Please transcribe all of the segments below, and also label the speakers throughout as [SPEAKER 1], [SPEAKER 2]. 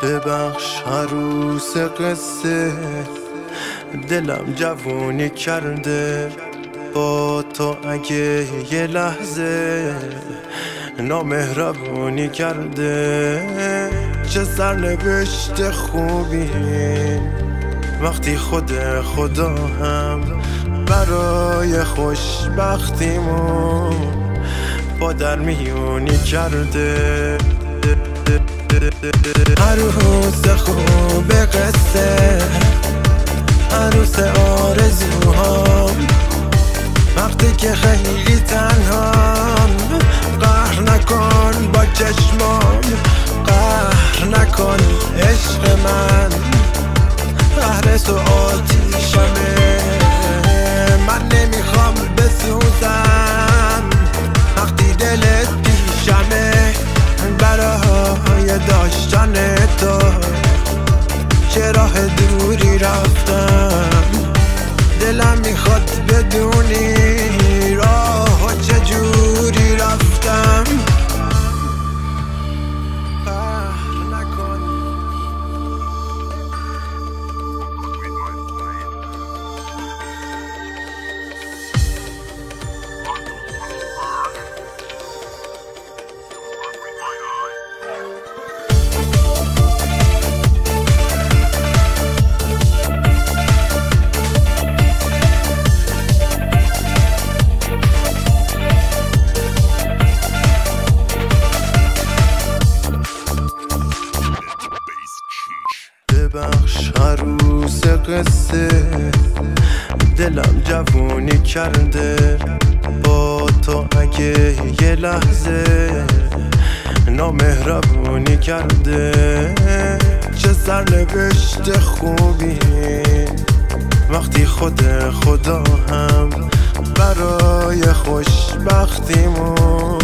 [SPEAKER 1] ببخش عروس قصه، دلم جوونی کرده با تو. اگه یه لحظه نامهربونی کرده، چه سرنوشت خوبی وقتی خود خدا هم برای خوشبختیمون با در میونی کرده. عروس خوب قصه، عروس آرزوهام، وقتی که خیلی تنهام، قهر نکن با چشمام، قهر نکن عشق من، قهر تو آتیشمه. من نمیخوام بسوزم وقتی دلت پیشمه، برای داشتن تو چه راه دوری رفتم. دلم میخواد بدونی راه چجوری رفتم. قهر نکن. ببخش عروس قصه، دلم جوونی کرده با تو. اگه یه لحظه نامهربونی کرده، چه سرنوشت خوبی وقتی خود خدا هم برای خوشبختیمون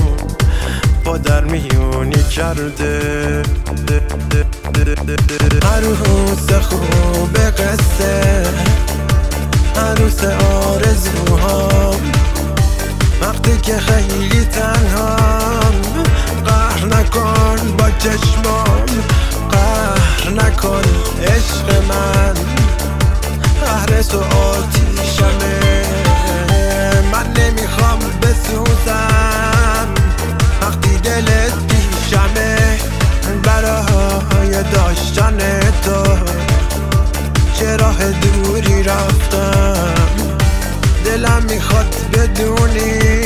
[SPEAKER 1] با در میونی کرده. عروس خوب قصه، عروس آرزوهام، وقتی که خیلی تنهام، قهر نکن با چشمام، قهر نکن عشق من، قهر تو آتیشمه. من نمیخوام بسوزم وقتی دلت پیشمه، برای داشتن تو چه راه دوری رفتم. دلم میخواد بدونی